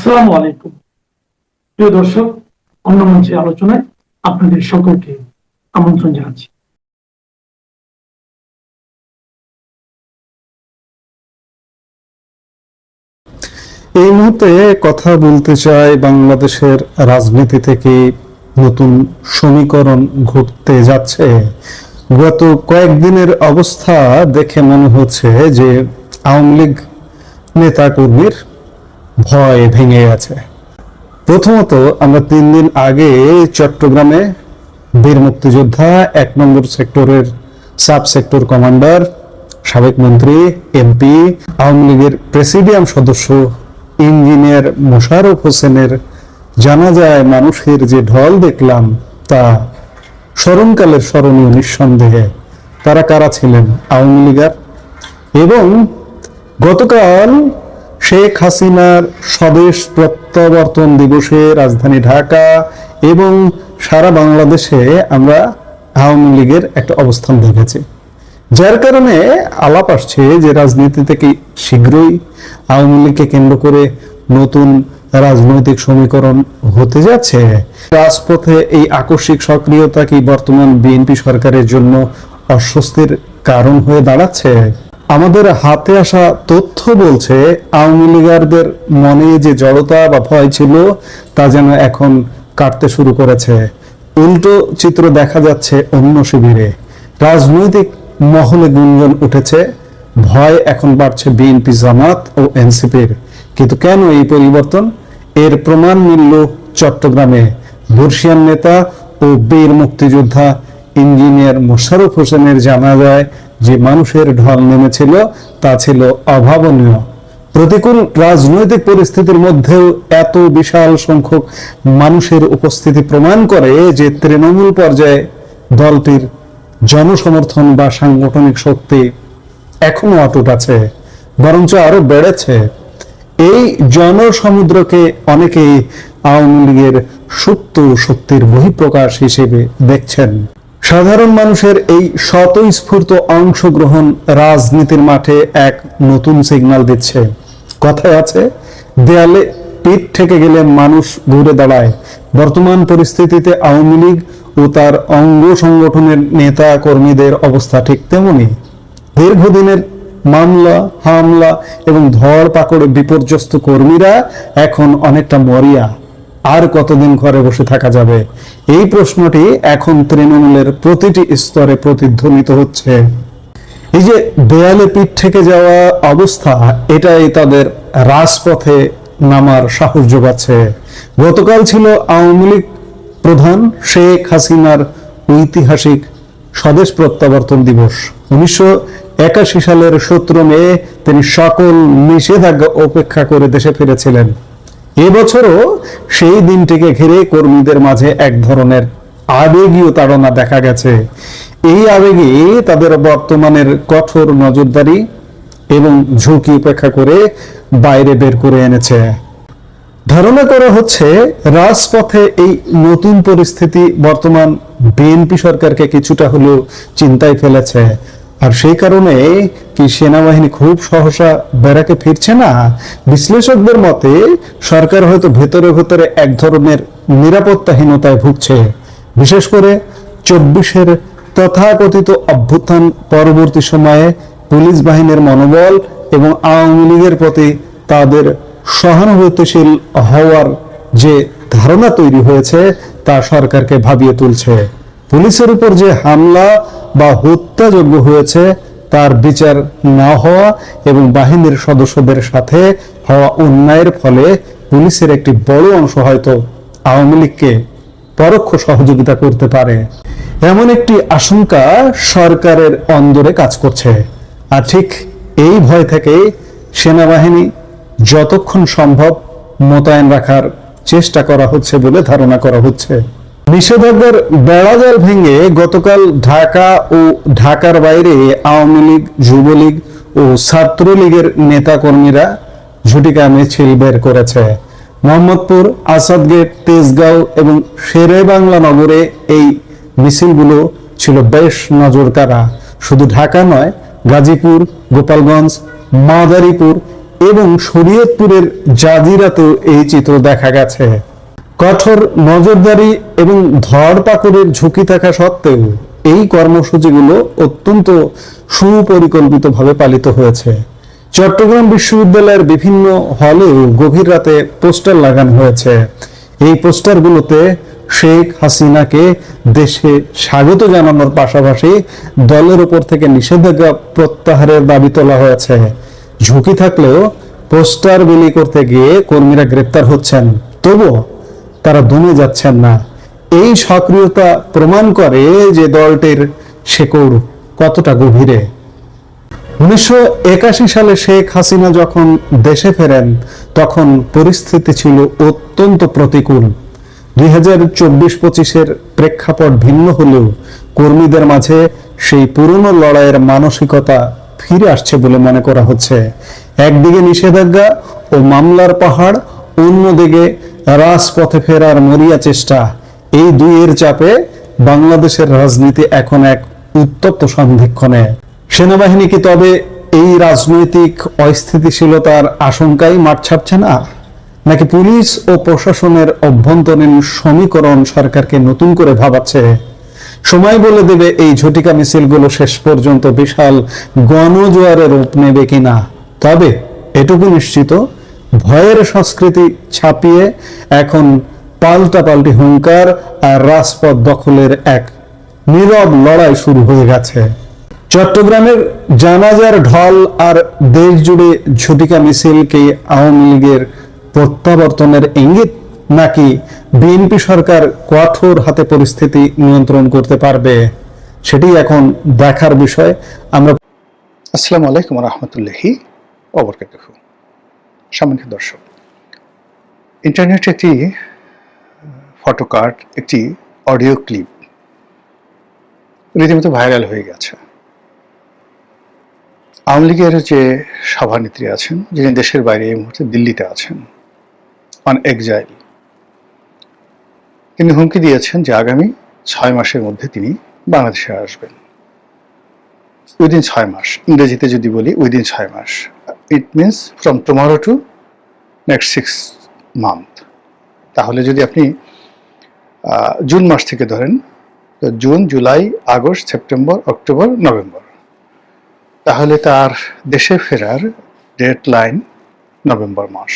আসসালামু আলাইকুম প্রিয় দর্শক, অন্য মঞ্চে আলোচনায় আপনাদের সকলকে আমন্ত্রণ জানাচ্ছি। এই মুহূর্তে কথা বলতে চাই বাংলাদেশের রাজনীতি থেকে নতুন সমীকরণ ঘটতে যাচ্ছে। গত কয়েকদিনের অবস্থা দেখে মনে হচ্ছে যে আওয়ামী লীগ নেতাকর্মীর ভয় ভেঙে গেছে। প্রথমত, আমরা 3 দিন আগে চট্টগ্রামে বীর মুক্তিযোদ্ধা 1 নম্বর সেক্টরের সাব সেক্টর কমান্ডার, সাবেক মন্ত্রী, এমপি, আওয়ামী লীগের প্রেসিডিয়াম সদস্য ইঞ্জিনিয়ার মোশাররফ হোসেনের জানাজায় মানুষের যে ঢল দেখলাম তা স্মরণকালের স্মরণীয় নিঃসন্দেহে। তারা কারা ছিলেন? আওয়ামী লীগার। এবং গতকাল শেখ হাসিনার স্বদেশ প্রত্যাবর্তন দিবসে রাজধানী ঢাকা এবং সারা বাংলাদেশে আমরা আওয়ামী লীগের একটা অবস্থান দেখেছি, যার কারণে আলাপ আসছে যে রাজনীতি থেকে শীঘ্রই আওয়ামী লীগকে কেন্দ্র করে নতুন রাজনৈতিক সমীকরণ হতে যাচ্ছে। রাজপথে এই আকস্মিক সক্রিয়তা কি বর্তমান বিএনপি সরকারের জন্য অস্বস্তির কারণ হয়ে দাঁড়াচ্ছে? আমাদের হাতে আসা তথ্য বলছে আওয়ামী লীগারদের মনে যে জড়তা বা ভয় ছিল তা যেন এখন কাটতে শুরু করেছে। উল্টো চিত্র দেখা যাচ্ছে অন্য শিবিরে। রাজনৈতিক মহলে গুঞ্জন উঠেছে, ভয় এখন বাড়ছে বিএনপি, জামাত ও এনসিপির। কিন্তু কেন এই পরিবর্তন? এর প্রমাণ মিলল চট্টগ্রামে। বর্ষিয়ান নেতা ও বীর মুক্তিযোদ্ধা ইঞ্জিনিয়ার মোশাররফ হোসেনের জানাজায় যে মানুষের ঢল নেমেছিল তা ছিল অভাবনীয়। প্রতিকূল রাজনৈতিক পরিস্থিতির মধ্যেও এত বিশাল সংখ্যক মানুষের উপস্থিতি প্রমাণ করে যে তৃণমূল পর্যায়ে দলটির জনসমর্থন বা সাংগঠনিক শক্তি এখনো অটুট আছে, বরঞ্চ আরো বেড়েছে। এই জনসমুদ্রকে অনেকেই আওয়ামী লীগের সুপ্ত শক্তির বহিঃপ্রকাশ হিসেবে দেখছেন। সাধারণ মানুষের এই স্বতঃস্ফূর্ত অংশগ্রহণ রাজনীতির মাঠে এক নতুন সিগন্যাল দিচ্ছে। কথায় আছে, দেয়ালে পিঠ ঠেকে গেলে মানুষ ঘুরে দাঁড়ায়। বর্তমান পরিস্থিতিতে আওয়ামী লীগ ও তার অঙ্গ সংগঠনের নেতা কর্মীদের অবস্থা ঠিক তেমনি। দীর্ঘদিনের মামলা, হামলা এবং ধরপাকড়ে বিপর্যস্ত কর্মীরা এখন অনেকটা মরিয়া। আর কতদিন ঘরে বসে থাকা যাবে? এই প্রশ্নটি এখন তৃণমূলের প্রতিটি স্তরে প্রতিধ্বনিত হচ্ছে। এই যে দেয়ালে পিঠ থেকে যাওয়া অবস্থা, এটাই তাদের রাজপথে নামার সাহস যোগাচ্ছে। গতকাল ছিল আওয়ামী লীগ প্রধান শেখ হাসিনার ঐতিহাসিক স্বদেশ প্রত্যাবর্তন দিবস। 1981 সালের 17 মে তিনি সকল নিষেধাজ্ঞা উপেক্ষা করে দেশে ফিরেছিলেন। এবছরও সেই দিনটিকে ঘিরে কর্মীদের মাঝে এক ধরনের আবেগীয় তাড়না দেখা গেছে। এই আবেগে তাদের বর্তমানের কঠোর নজরদারি এবং ঝুঁকি উপেক্ষা করে বাইরে বের করে এনেছে। ধারণা করা হচ্ছে রাজপথে এই নতুন পরিস্থিতি বর্তমান বিএনপি সরকারকে কিছুটা হলেও চিন্তায় ফেলেছে। আর সেই কারণে কি সেনাবাহিনী খুব সহসা ব্যারাকে ফিরছে না? বিশ্লেষকদের মতে সরকার হয়তো ভেতরে ভেতরে এক ধরনের নিরাপত্তাহীনতায় ভুগছে। বিশেষ করে 24-এর তথাকথিত অভ্যুত্থান পরবর্তী সময়ে পুলিশ বাহিনীর মনোবল এবং আওয়ামী লীগের প্রতি তাদের সহানুভূতিশীল হওয়ার যে ধারণা তৈরি হয়েছে তা সরকারকে ভাবিয়ে তুলছে। পুলিশের উপর যে হামলা বা হত্যাযজ্ঞ হয়েছে তার বিচার না হওয়া এবং বাহিনীর সদস্যদের সাথে হওয়া অন্যায়ের ফলে পুলিশের একটি বড় অংশ হয়তো আওয়ামী লীগকে পরোক্ষ সহযোগিতা করতে পারে, এমন একটি আশঙ্কা সরকারের অন্দরে কাজ করছে। আর ঠিক এই ভয় থেকে সেনাবাহিনী যতক্ষণ সম্ভব মোতায়েন রাখার চেষ্টা করা হচ্ছে বলে ধারণা করা হচ্ছে। নিষেধাজ্ঞার বেড়াজাল ভেঙে গতকাল ঢাকা ও ঢাকার বাইরে আওয়ামী লীগ, যুবলীগ ও ছাত্রলীগের নেতা কর্মীরা ঝুটিকা মিছিল বের করেছে। মোহাম্মদপুর, আসাদগেট, তেজগাঁও এবং শেরেবাংলা নগরে এই মিছিলগুলো ছিল বেশ নজরকাড়া। শুধু ঢাকা নয়, গাজীপুর, গোপালগঞ্জ, মাদারীপুর এবং শরীয়তপুরের জাজিরাতেও এই চিত্র দেখা গেছে। কঠোর নজরদারি এবং ধরপাকড়ের ঝুঁকি থাকা সত্ত্বেও এই কর্মসূচিগুলো অত্যন্ত সুপরিকল্পিতভাবে পালিত হয়েছে। চট্টগ্রাম বিশ্ববিদ্যালয়ের বিভিন্ন হলেও গভীর রাতে পোস্টার লাগানো হয়েছে। এই পোস্টারগুলোতে শেখ হাসিনাকে দেশে স্বাগত জানানোর পাশাপাশি দলের উপর থেকে নিষেধাজ্ঞা প্রত্যাহারের দাবি তোলা হয়েছে। ঝুঁকি থাকলেও পোস্টার বিলি করতে গিয়ে কর্মীরা গ্রেপ্তার হচ্ছেন, তবুও তারা দমে যাচ্ছেন না। এই সক্রিয়তা প্রমাণ করে যে দলটির শেকড় কতটা গভীরে। 1981 সালে শেখ হাসিনা যখন দেশে ফেরেন তখন পরিস্থিতি ছিল অত্যন্ত প্রতিকূল। 2024-25-এর প্রেক্ষাপট ভিন্ন হলেও কর্মীদের মাঝে সেই পুরনো লড়াইয়ের মানসিকতা ফিরে আসছে বলে মনে করা হচ্ছে। একদিকে নিষেধাজ্ঞা ও মামলার পাহাড়, অন্যদিকে রাজপথে ফেরার মরিয়া চেষ্টা। এই দুইয়ের চাপে বাংলাদেশের রাজনীতি এখন এক উত্তপ্ত সন্ধিক্ষণে। সেনাবাহিনী কি তবে এই রাজনৈতিক অস্থিতিশীলতার আশঙ্কায় মাঠ ছাড়ছে না, নাকি পুলিশ ও প্রশাসনের অভ্যন্তরীণ সমীকরণ সরকারকে নতুন করে ভাবাচ্ছে? সময় বলে দেবে এই ঝটিকা মিছিলগুলো শেষ পর্যন্ত বিশাল গণজোয়ারের রূপ নেবে কিনা। তবে এটুকু নিশ্চিত, ভয়ের সংস্কৃতি ছাপিয়ে এখন পাল্টাপাল্টি হুঙ্কার আর রাজপথ দখলের এক নীরব লড়াই শুরু হয়ে গেছে। চট্টগ্রামের জানাজার ঢল আর দেশ জুড়ে ঝটিকা মিছিলকে আওয়ামী লীগের প্রত্যাবর্তনের ইঙ্গিত, নাকি বিএনপি সরকার কঠোর হাতে পরিস্থিতি নিয়ন্ত্রণ করতে পারবে, সেটি এখন দেখার বিষয়। আমরা আসসালামু আলাইকুম রহমতুল্লাহি ওয়া বারাকাতুহু। সম্মানিত দর্শক, ইন্টারনেটে একটি ফটোকার্ড, একটি অডিও ক্লিপ রীতিমতো ভাইরাল হয়ে গেছে। আওয়ামী লীগের যে সভানেত্রী আছেন, যিনি দেশের বাইরে এই মুহূর্তে দিল্লিতে আছেন অন এক্সাইল, তিনি হুমকি দিয়েছেন যে আগামী 6 মাসের মধ্যে তিনি বাংলাদেশে আসবেন। উইদিন 6 মাস, ইংরেজিতে যদি বলি উইদিন 6 মাস, it means from tomorrow to next 6 month. তাহলে যদি আপনি জুন মাস থেকে ধরেন, তো June, July, August, September, October, November, তাহলে তার দেশে ফেরার ডেড লাইন নভেম্বর মাস।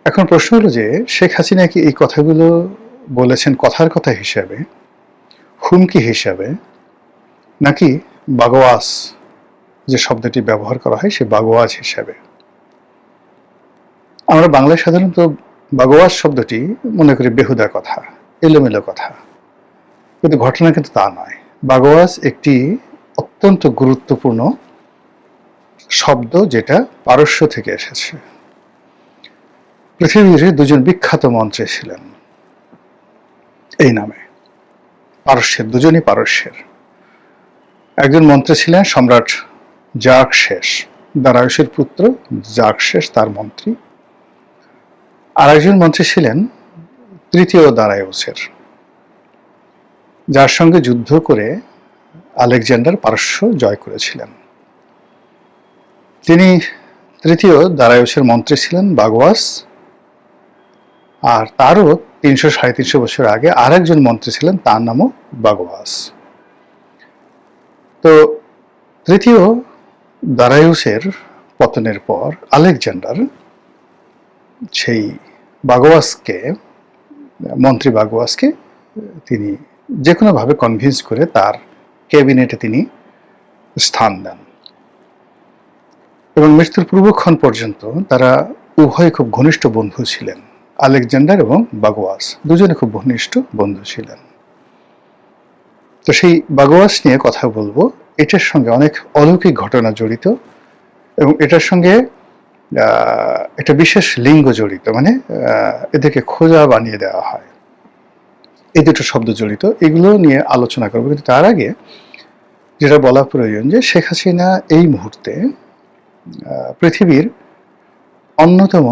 এখন প্রশ্ন হলো যে শেখ হাসিনা কি এই কথাগুলো বলেছেন কথার কথা হিসাবে, হুমকি হিসাবে, নাকি বাগোয়াস যে শব্দটি ব্যবহার করা হয় সেই বাগোয়াজ হিসাবে? আমরা বাংলায় সাধারণত বাগোয়াজ শব্দটি মনে করি বেহুদা কথা, এলোমেলো কথা, কিন্তু ঘটনা কিন্তু তা নয়। বাগোয়াজ একটি অত্যন্ত গুরুত্বপূর্ণ শব্দ, যেটা পারস্য থেকে এসেছে। পৃথিবীর দুজন বিখ্যাত মন্ত্রী ছিলেন এই নামে, পারস্যের, দুজনই পারস্যের। একজন মন্ত্রী ছিলেন সম্রাট জার্কশেস, দারায়ুসের পুত্র জার্কশেস তার মন্ত্রী। আর একজন মন্ত্রী ছিলেন তৃতীয় দারায়ুসের, যার সঙ্গে যুদ্ধ করে আলেকজান্ডার পারস্য জয় করেছিলেন। তিনি তৃতীয় দারায়ুসের মন্ত্রী ছিলেন বাগোয়াস। আর তারও 300-350 বছর আগে আর একজন মন্ত্রী ছিলেন, তার নামও বাগোয়াস। তো তৃতীয় দারায়ুসের পতনের পর আলেকজান্ডার সেই বাগোয়াসকে, মন্ত্রী বাগোয়াসকে তিনি যে কোনোভাবে কনভিন্স করে তার ক্যাবিনেটে তিনি স্থান দেন, এবং মৃত্যুর পূর্বক্ষণ পর্যন্ত তারা উভয় খুব ঘনিষ্ঠ বন্ধু ছিলেন। আলেকজান্ডার এবং বাগোয়াস দুজনে খুব ঘনিষ্ঠ বন্ধু ছিলেন। তো সেই বাগোয়াস নিয়ে কথা বলবো। এটার সঙ্গে অনেক অলৌকিক ঘটনা জড়িত, এবং এটার সঙ্গে একটা বিশেষ লিঙ্গ জড়িত, মানে এদেরকে খোঁজা বানিয়ে দেওয়া হয়, এই দুটো শব্দ জড়িত। এগুলো নিয়ে আলোচনা করবো, কিন্তু তার আগে যেটা বলা প্রয়োজন যে শেখ হাসিনা এই মুহূর্তে পৃথিবীর অন্যতম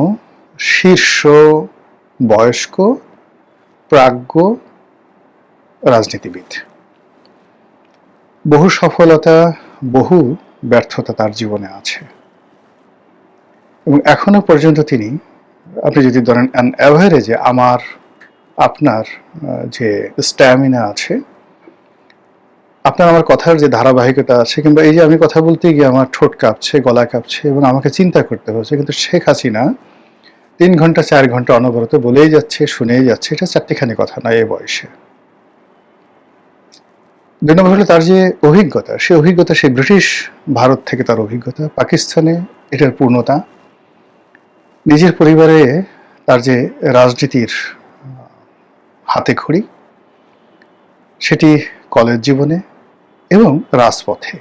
শীর্ষ বয়স্ক প্রাজ্ঞ রাজনীতিবিদ। বহু সফলতা, বহু ব্যর্থতা তার জীবনে আছে, এবং এখনো পর্যন্ত তিনি, আপনি যদি ধরেন অ্যান অ্যাভারেজে আমার আপনার যে স্ট্যামিনা আছে, আপনার আমার কথার যে ধারাবাহিকতা আছে, কিংবা এই যে আমি কথা বলতে গিয়ে আমার ঠোঁট কাঁপছে, গলা কাঁপছে এবং আমাকে চিন্তা করতে হচ্ছে, কিন্তু শেখ হাসিনা 3 ঘন্টা 4 ঘন্টা অনবরত বলেই যাচ্ছে, শুনেই যাচ্ছে। এটা চারটিখানি কথা নয় এই বয়সে। 2 নম্বর হলো তার যে অভিজ্ঞতা, সেই অভিজ্ঞতা, সেই ব্রিটিশ ভারত থেকে তার অভিজ্ঞতা, পাকিস্তানে এটার পূর্ণতা, নিজের পরিবারে তার যে রাজনীতির হাতে খড়ি, সেটি কলেজ জীবনে এবং রাজপথে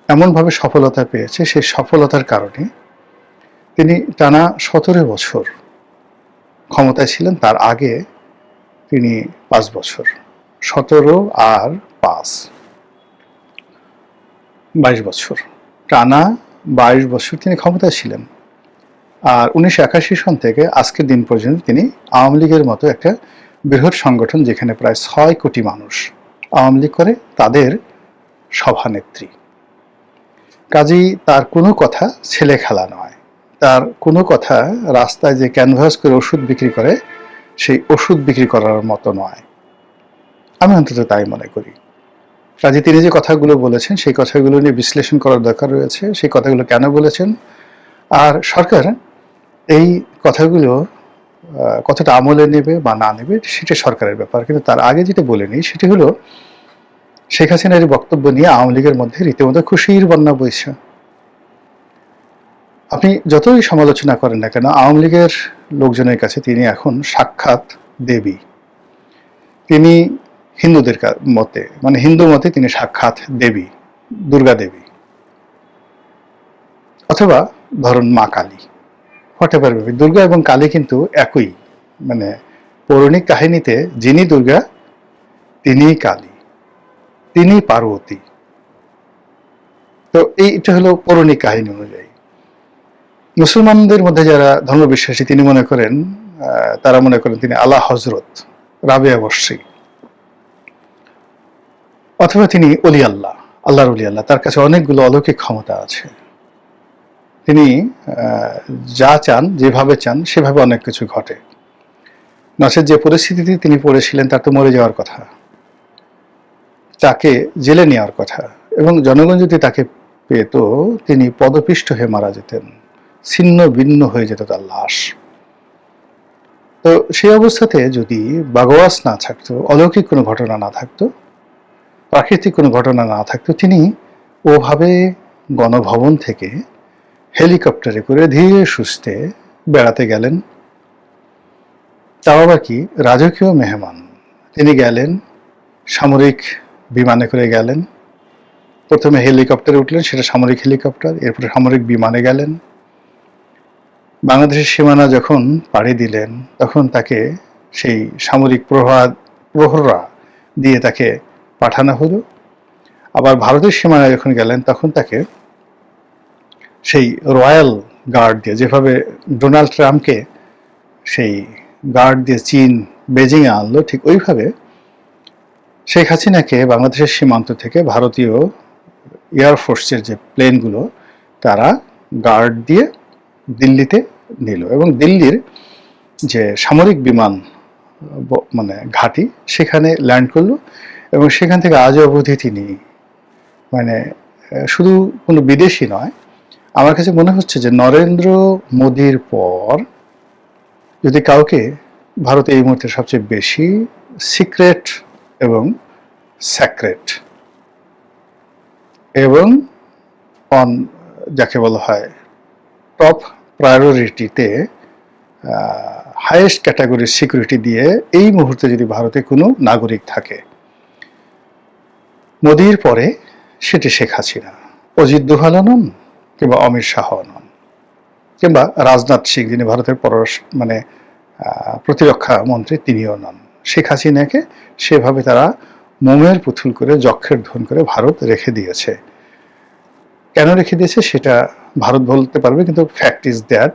এমনভাবে সফলতা পেয়েছে, সেই সফলতার কারণে তিনি টানা 17 বছর ক্ষমতায় ছিলেন। তার আগে তিনি 5 বছর, 17 আর 5, 22 বছর, টানা 22 বছর তিনি ক্ষমতায় ছিলেন। আর 1981 সন থেকে আজকের দিন পর্যন্ত তিনি আওয়ামী লীগের মতো একটা বৃহৎ সংগঠন, যেখানে প্রায় 6 কোটি মানুষ আওয়ামী লীগ করে, তাদের সভানেত্রী। কাজেই তার কোনো কথা ছেলে খেলা নয়। তার কোনো কথা রাস্তায় যে ক্যানভাস করে ওষুধ বিক্রি করে, সেই ওষুধ বিক্রি করার মতো নয়। আমি অন্তত তাই মনে করি। কাজে তিনি যে কথাগুলো বলেছেন, সেই কথাগুলো নিয়ে বিশ্লেষণ করার দরকার রয়েছে। সেই কথাগুলো কেন বলেছেন, আর সরকার এই কথাগুলো কতটা আমলে নেবে বা না নেবে, সেটা সরকারের ব্যাপার। কিন্তু তার আগে যেটা বলে নিই, সেটি হলো শেখ হাসিনার বক্তব্য নিয়ে আওয়ামী লীগের মধ্যে রীতিমতো খুশির বন্যা বইছে। আপনি যতই সমালোচনা করেন না কেন, আওয়ামী লীগের লোকজনের কাছে তিনি এখন সাক্ষাৎ দেবী। তিনি হিন্দুদের মতে, মানে হিন্দু মতে তিনি সাক্ষাৎ দেবী, দুর্গা দেবী, অথবা ধরুন মা কালী, হোয়াটএভার। দুর্গা এবং কালী কিন্তু একই, মানে পৌরাণিক কাহিনীতে যিনি দুর্গা তিনিই কালী, তিনি পার্বতী। তো এইটা হলো পৌরাণিক কাহিনী অনুযায়ী। মুসলমানদের মধ্যে যারা ধর্মবিশ্বাসী, তিনি মনে করেন, তারা মনে করেন তিনি আলা হজরত রাবেয়া বর্ষী, অথবা তিনি অলি আল্লাহ, আল্লাহর অলি আল্লাহ। তার কাছে অনেকগুলো অলৌকিক ক্ষমতা আছে। তিনি যা চান, যেভাবে চান, সেভাবে অনেক কিছু ঘটে। নচেৎ যে পরিস্থিতিতে তিনি পড়েছিলেন, তার তো মরে যাওয়ার কথা, তাকে জেলে নেওয়ার কথা, এবং জনগণ যদি তাকে পেত, তিনি পদপিষ্ট হয়ে মারা যেতেন, ছিন্ন ভিন্ন হয়ে যেত তার লাশ। তো সেই অবস্থাতে যদি বাগোয়াস না থাকতো, অলৌকিক কোনো ঘটনা না থাকতো, প্রাকৃতিক কোনো ঘটনা না থাকতো, তিনি ওভাবে গণভবন থেকে হেলিকপ্টারে করে ধীরে সুস্থে বেড়াতে গেলেন। তাও আবার কি রাজকীয় মেহমান। তিনি গেলেন সামরিক বিমানে করে গেলেন। প্রথমে হেলিকপ্টারে উঠলেন, সেটা সামরিক হেলিকপ্টার, এরপরে সামরিক বিমানে গেলেন। বাংলাদেশের সীমানা যখন পাড়ি দিলেন, তখন তাকে সেই সামরিক প্রহরা দিয়ে তাকে পাঠানো হলো। আবার ভারতের সীমানায় যখন গেলেন, তখন তাকে সেই রয়্যাল গার্ড দিয়ে, যেভাবে ডোনাল্ড ট্রাম্পকে সেই গার্ড দিয়ে চীন বেজিংয়ে আনলো, ঠিক ওইভাবে শেখ হাসিনাকে বাংলাদেশের সীমান্ত থেকে ভারতীয় এয়ারফোর্সের যে প্লেনগুলো, তারা গার্ড দিয়ে দিল্লিতে নিল, এবং দিল্লির যে সামরিক বিমান মানে ঘাঁটি, সেখানে ল্যান্ড করলো। এবং সেখান থেকে আজ অবধি তিনি, মানে শুধু কোনো বিদেশি নয়, আমার কাছে মনে হচ্ছে যে নরেন্দ্র মোদির পর যদি কাউকে ভারতে এই মুহূর্তে সবচেয়ে বেশি সিক্রেট এবং স্যাক্রেট এবং যাকে বলা হয় টপ প্রায়োরিটিতে হাইয়েস্ট ক্যাটাগরির সিকিউরিটি দিয়ে এই মুহূর্তে যদি ভারতে কোনো নাগরিক থাকে, মোদির পরে সেটি শেখ হাসিনা। অজিত দোভালও নন, কিংবা অমিত শাহও নন, কিংবা রাজনাথ সিং, যিনি ভারতের প্রতিরক্ষা মন্ত্রী, তিনিও নন। শেখ হাসিনাকে সেভাবে তারা মোমের পুতুল করে, যক্ষের ধন করে ভারত রেখে দিয়েছে। কেন রেখে দিয়েছে সেটা ভারত বলতে পারবে, কিন্তু ফ্যাক্ট ইজ দ্যাট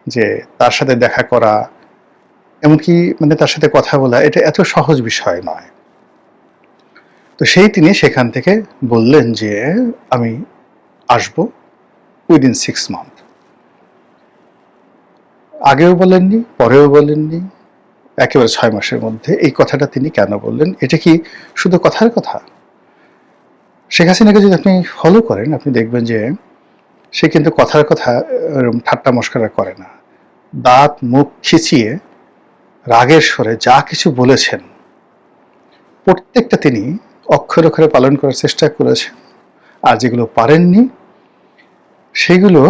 যে তার সাথে দেখা করা, এমনকি তার সাথে কথা বলা, এটা এত সহজ বিষয় নয়। তো তিনি সেখান থেকে বললেন যে আমি আসব উইদিন 6 মান্থ। আগেও বলেননি, পরেও বলেননি, একেবারে 6 মাসের মধ্যে এই কথাটা তিনি কেন বললেন? এটা কি শুধু কথার কথা? শেখ হাসিনাকে যদি আপনি ফলো করেন, আপনি দেখবেন যে সে কিন্তু কথার কথা ঠাট্টা মশকরা করে না। দাঁত মুখ খিচিয়ে রাগের স্বরে যা কিছু বলেছেন প্রত্যেকটা তিনি অক্ষরে অক্ষরে পালন করার চেষ্টা করেছেন। আর যেগুলো পারেননি সেগুলো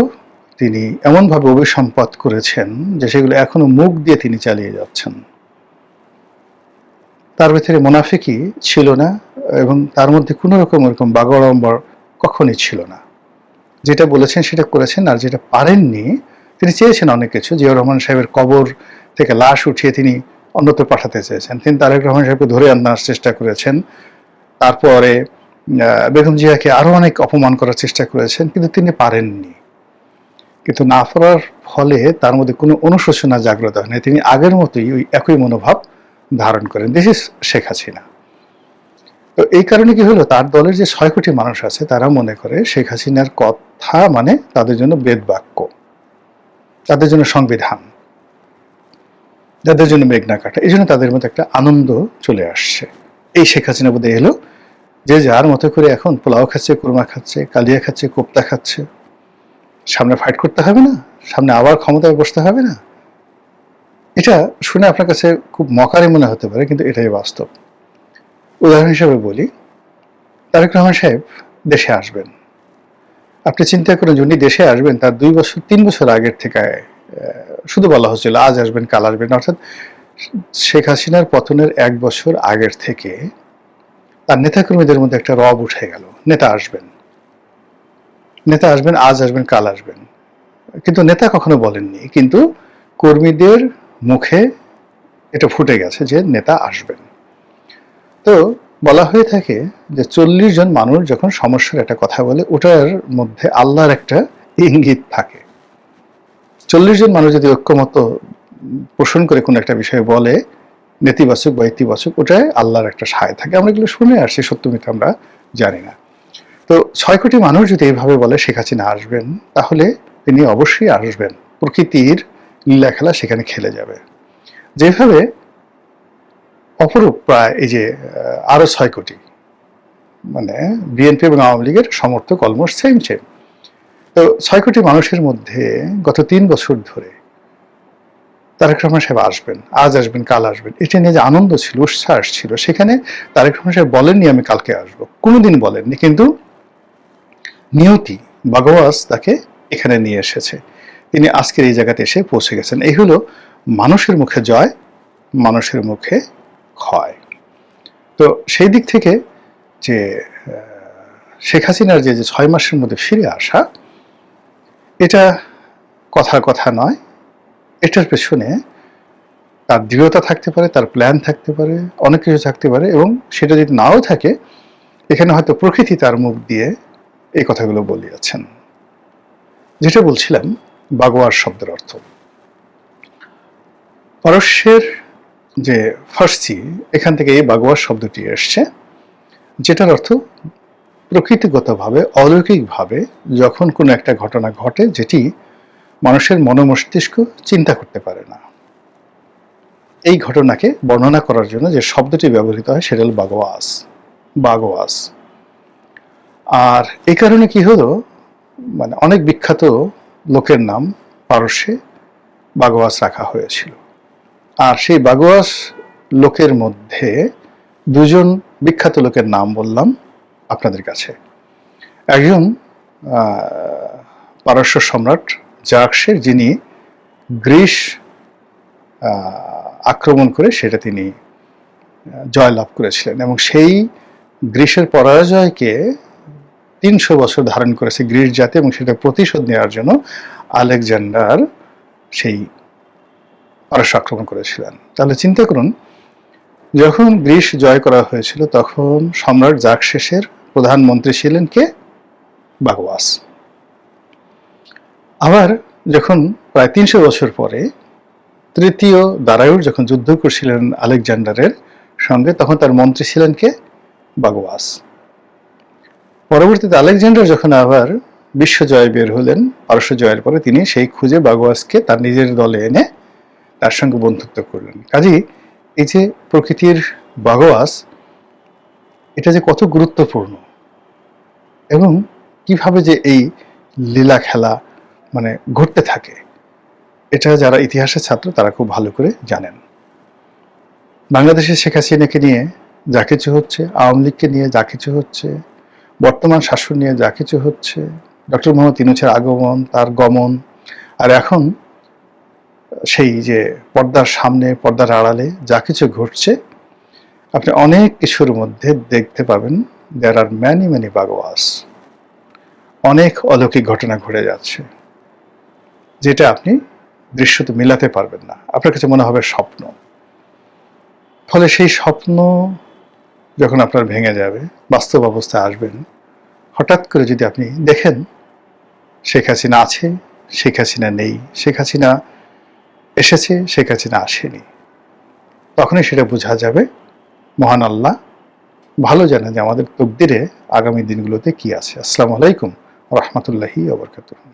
তিনি এমনভাবে অভিসম্পাদ করেছেন যে সেগুলো এখনো মুখ দিয়ে তিনি চালিয়ে যাচ্ছেন। তার ভিতরে মুনাফিকি ছিল না, এবং তার মধ্যে কোনো রকম এরকম বাগাড়ম্বর কখনই ছিল না। যেটা বলেছেন সেটা করেছেন, আর যেটা পারেননি, তিনি চেয়েছেন অনেক কিছু। জিয়াউর রহমান সাহেবের কবর থেকে লাশ উঠিয়ে তিনি অন্যত্র পাঠাতে চেয়েছেন, তিনি তারেক রহমান সাহেবকে ধরে আনার চেষ্টা করেছেন, তারপরে বেগম জিয়াকে আরো অনেক অপমান করার চেষ্টা করেছেন, কিন্তু তিনি পারেননি। কিন্তু না পারার ফলে তার মধ্যে কোনো অনুশোচনা জাগ্রত হয়নি, তিনি আগের মতোই ওই একই মনোভাব ধারণ করেন। This is Sheikh Hasina. তো এই কারণে কি হলো, তার দলের যে 6 কোটি মানুষ আছে তারা মনে করে শেখ হাসিনার কথা মানে তাদের জন্য বেদ বাক্য, তাদের জন্য সংবিধান, তাদের জন্য মেঘনা কাটা। এই জন্য তাদের মধ্যে একটা আনন্দ চলে আসছে। এই শেখ হাসিনা বোধ এলো, যে যার মতো করে এখন পোলাও খাচ্ছে, কুরমা খাচ্ছে, কালিয়া খাচ্ছে, কোপ্তা খাচ্ছে। সামনে ফাইট করতে হবে না, সামনে আবার ক্ষমতায় বসতে হবে না। এটা শুনে আপনার কাছে খুব মকারি মনে হতে পারে, কিন্তু এটাই বাস্তব। উদাহরণ হিসেবে বলি, তারেক রহমান সাহেব দেশে আসবেন। আপনি চিন্তা করেন, উনি দেশে আসবেন তার 2 বছর 3 বছর আগের থেকে শুধু বলা হচ্ছিল আজ আসবেন, কাল আসবেন। অর্থাৎ শেখ হাসিনার পতনের 1 বছর আগের থেকে তার নেতাকর্মীদের মধ্যে একটা রব উঠে গেল, নেতা আসবেন, নেতা আসবেন, আজ আসবেন, কাল আসবেন। কিন্তু নেতা কখনো বলেননি, কিন্তু কর্মীদের মুখে এটা ফুটে গেছে যে নেতা আসবেন। তো বলা হয়ে থাকে যে 40 জন মানুষ যখন সমস্যার একটা কথা বলে, ওটার মধ্যে আল্লাহর একটা ইঙ্গিত থাকে। 40 জন মানুষ যদি ঐক্যমত পোষণ করে কোনো একটা বিষয়ে বলে, নেতিবাচক বা ইতিবাচক, ওটায় আল্লাহর একটা সায় থাকে। আমরা এগুলো শুনে আসছি, সত্য মিথ্যা আমরা জানি না। তো 6 কোটি মানুষ যদি এইভাবে বলে শেখ হাসিনা আসবেন, তাহলে তিনি অবশ্যই আসবেন। প্রকৃতির লীলা খেলা সেখানে খেলে যাবে। যেভাবে অপরূপ প্রায় এই যে আরো 6 কোটি, মানে বিএনপি এবং আওয়ামী লীগের সমর্থক অলমোস্ট সেম। তো 6 কোটি মানুষের মধ্যে গত 3 বছর ধরে তারেক রহমান সাহেব আসবেন, আজ আসবেন, কাল আসবেন, এটা নিয়ে যে আনন্দ ছিল, উচ্ছ্বাস ছিল, সেখানে তারেক রহমান সাহেব বলেননি আমি কালকে আসবো, কোনোদিন বলেননি। কিন্তু নিয়তি বাগোয়াস তাকে এখানে নিয়ে এসেছে, তিনি আজকের এই জায়গাতে এসে পৌঁছে গেছেন। এই হলো মানুষের মুখে জয়, মানুষের মুখে ক্ষয়। তো সেই দিক থেকে যে শেখ হাসিনার যে 6 মাসের মধ্যে ফিরে আসা, এটা কথার কথা নয়। এটার পেছনে তার দৃঢ়তা থাকতে পারে, তার প্ল্যান থাকতে পারে, অনেক কিছু থাকতে পারে, এবং সেটা যদি নাও থাকে, এখানে হয়তো প্রকৃতি তার মুখ দিয়ে এই কথাগুলো বলিয়াছেন। যেটা বলছিলাম, বাগোয়ার শব্দের অর্থ পারস্যের যে ফার্সি, এখান থেকে এই বাগোয়ার শব্দটি এসছে, যেটার অর্থ প্রকৃতিগতভাবে, অলৌকিকভাবে যখন কোনো একটা ঘটনা ঘটে যেটি মানুষের মনোমস্তিষ্ক চিন্তা করতে পারে না, এই ঘটনাকে বর্ণনা করার জন্য যে শব্দটি ব্যবহৃত হয় সেটা হল বাগোয়াস, বাগোয়াস। আর এই কারণে কি হলো, মানে অনেক বিখ্যাত লোকের নাম পারস্যে বাগোয়াস রাখা হয়েছিল। আর সেই বাগোয়াস লোকের মধ্যে 2 জন বিখ্যাত লোকের নাম বললাম আপনাদের কাছে। একজন পারস্য সম্রাট জার্ক্সের, যিনি গ্রিস আক্রমণ করে সেটা তিনি জয়লাভ করেছিলেন, এবং সেই গ্রিসের পরাজয়কে 300 বছর ধারণ করেছে গ্রিস জাতি, এবং সেটা প্রতিশোধ নেওয়ার জন্য আলেকজান্ডার সেই পারস্য আক্রমণ করেছিলেন। তাহলে চিন্তা করুন, যখন গ্রিস জয় করা হয়েছিল তখন সম্রাট জার্ক্সেসের প্রধানমন্ত্রী ছিলেন কে? বাগোয়াস। আবার যখন প্রায় 300 বছর পরে তৃতীয় দারায়ুর যখন যুদ্ধ করছিলেন আলেকজান্ডারের সঙ্গে, তখন তার মন্ত্রী ছিলেন কে? বাগোয়াস। পরবর্তীতে আলেকজান্ডার যখন আবার বিশ্বজয় বের হলেন, পারস্য জয়ের পরে তিনি সেই খুঁজে বাগোয়াসকে তার নিজের দলে এনে তার সঙ্গে বন্ধুত্ব করলেন। কাজেই এই যে প্রকৃতির বাগোয়াস, এটা যে কত গুরুত্বপূর্ণ এবং কিভাবে যে এই লীলা খেলা মানে ঘটতে থাকে, এটা যারা ইতিহাসের ছাত্র তারা খুব ভালো করে জানেন। বাংলাদেশের শেখ হাসিনাকে নিয়ে যা কিছু হচ্ছে, আওয়ামী লীগকে নিয়ে যা কিছু হচ্ছে, বর্তমান শাসন নিয়ে যা কিছু হচ্ছে, ডক্টর মোহাম্মদ ইউনূসের আগমন, তার গমন, আর এখন সেই যে পর্দার সামনে পর্দার আড়ালে যা কিছু ঘটছে, আপনি অনেক কিছুর মধ্যে দেখতে পাবেন দেয়ার আর ম্যানি ম্যানি বাগোয়াস। অনেক অলৌকিক ঘটনা ঘটে যাচ্ছে, যেটা আপনি দৃশ্যতে মিলাতে পারবেন না, আপনার কাছে মনে হবে স্বপ্ন। ফলে সেই স্বপ্ন যখন আপনার ভেঙে যাবে, বাস্তব অবস্থায় আসবেন, হঠাৎ করে যদি আপনি দেখেন শেখ হাসিনা আছে, শেখ হাসিনা নেই, শেখ হাসিনা এসেছে, শেখ হাসিনা আসেনি, তখনই সেটা বোঝা যাবে মহান আল্লাহ ভালো জানে যে আমাদের তকদিরে আগামী দিনগুলোতে কি আছে। আসসালামু আলাইকুম ওয়া রাহমাতুল্লাহি ওয়া বারাকাতুহু।